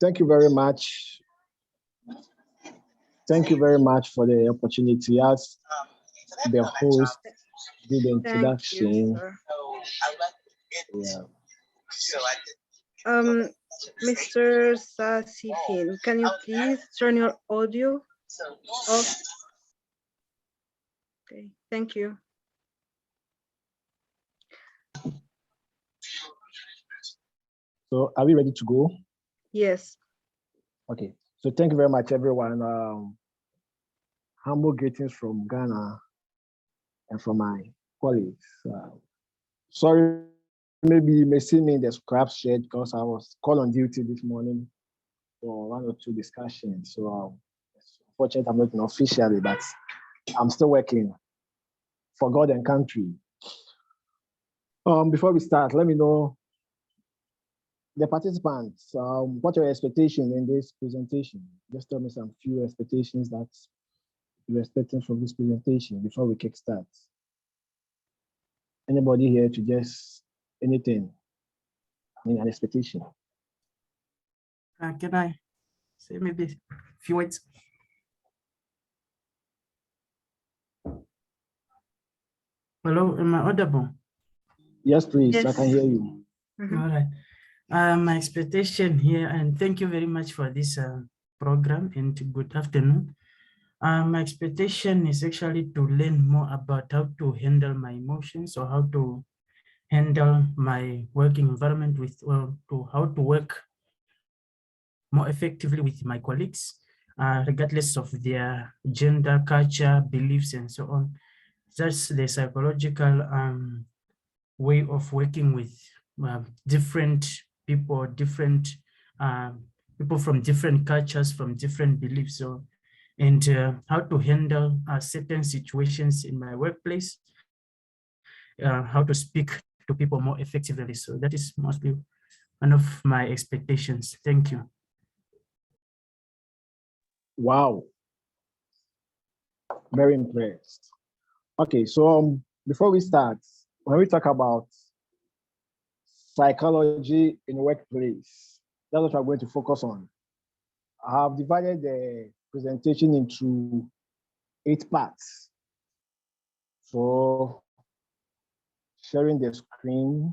Thank you very much. Thank you very much for the opportunity. As the host did the Thank you, introduction, sir. yeah. Um, Mr. Sasifin, can you please turn your audio off? Okay, thank you. So are we ready to go? Yes. Okay. So thank you very much, everyone. Humble greetings from Ghana and from my colleagues. Sorry, maybe you may see me in the scrap shed because I was called on duty this morning for one or two discussions. So unfortunately, I'm not officially, but I'm still working for God and country. Before we start, let me know the participants, what are your expectations in this presentation? Just tell me some few expectations that you're expecting from this presentation before we kickstart. Anybody here to just anything? I mean, an expectation. Can I say maybe a few words? Hello, am I audible? Yes, please. Yes. I can hear you. All right. My expectation here, and thank you very much for this program, and good afternoon. My expectation is actually to learn more about how to handle my emotions, or how to handle my working environment with, how to work more effectively with my colleagues, regardless of their gender, culture, beliefs, and so on. That's the psychological way of working with different people, people from different cultures, from different beliefs. So, and how to handle certain situations in my workplace, how to speak to people more effectively. So that is mostly one of my expectations. Thank you. Wow. Very impressed. Okay, so before we start, when we talk about psychology in workplace, that's what we're going to focus on. I have divided the presentation into 8 parts. So sharing the screen,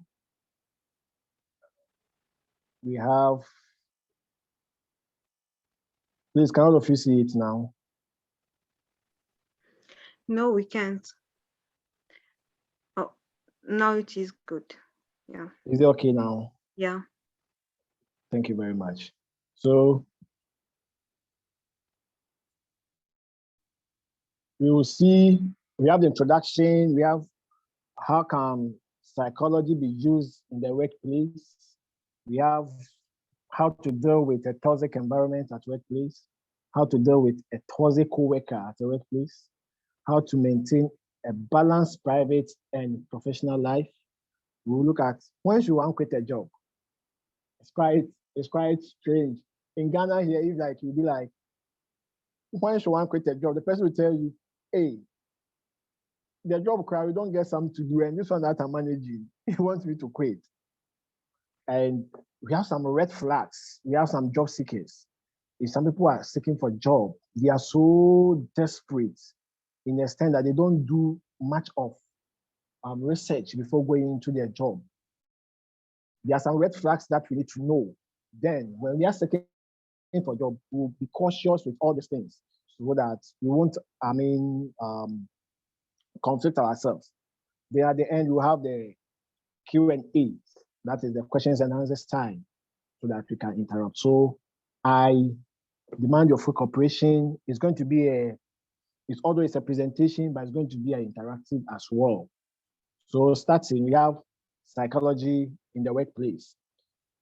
we have, please, can all of you see it now? No, we can't. Oh, now it is good. Yeah. Is it okay now? Yeah. Thank you very much. So we will see, we have the introduction, we have how can psychology be used in the workplace. We have how to deal with a toxic environment at workplace, how to deal with a toxic co-worker at the workplace, how to maintain a balanced private and professional life. We'll look at once you want to quit a job. It's quite strange. In Ghana here, if like you'll be like, once you want to quit a job, the person will tell you, hey, the job crowd, we don't get something to do, and this one that I'm managing, he wants me to quit. And we have some red flags. We have some job seekers. If some people are seeking for a job, they are so desperate in the extent that they don't do much of research before going into their job. There are some red flags that we need to know. Then, when we are seeking for a job, we'll be cautious with all these things so that we won't, conflict ourselves. Then at the end, we'll have the Q&A. That is the questions and answers time so that we can interrupt. So I demand your full cooperation. It's going to be although it's a presentation, but it's going to be an interactive as well. So starting, we have psychology in the workplace.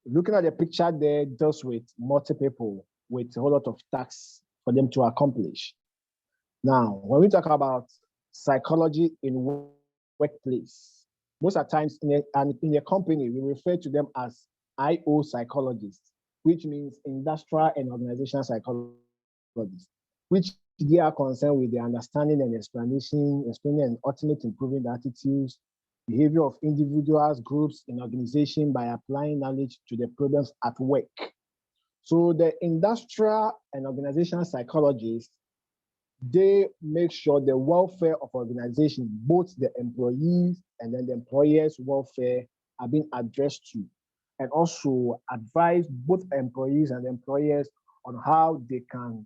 Looking at the picture there deals with multiple people with a whole lot of tasks for them to accomplish. Now, when we talk about psychology in workplace, most of the times in a company, we refer to them as IO psychologists, which means industrial and organizational psychologists, which they are concerned with the understanding and explaining and ultimately improving the attitudes, behavior of individuals, groups, and organization by applying knowledge to the problems at work. So the industrial and organizational psychologists, they make sure the welfare of organization, both the employees and then the employers' welfare, are being addressed to, and also advise both employees and employers on how they can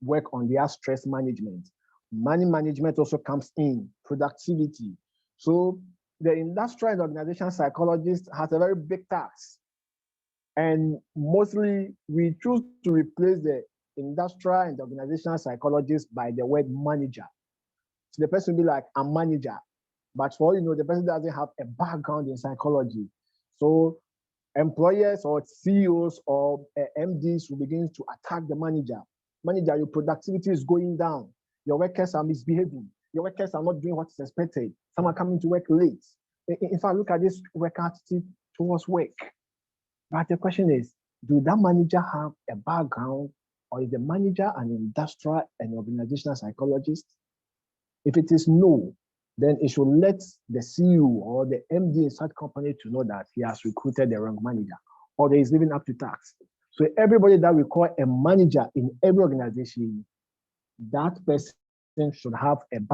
work on their stress management. Money management also comes in, productivity. So the industrial and organizational psychologist has a very big task. And mostly we choose to replace the industrial and organizational psychologist by the word manager. So the person will be like, I'm manager. But for all you know, the person doesn't have a background in psychology. So employers or CEOs or MDs will begin to attack the manager. Manager, your productivity is going down. Your workers are misbehaving. Your workers are not doing what is expected. Some are coming to work late. In fact, look at this work attitude towards work. But the question is, do that manager have a background, or is the manager an industrial and organizational psychologist? If it is no, then it should let the CEO or the MD in such company to know that he has recruited the wrong manager, or that he's living up to task. So everybody that we call a manager in every organization, that person should have a background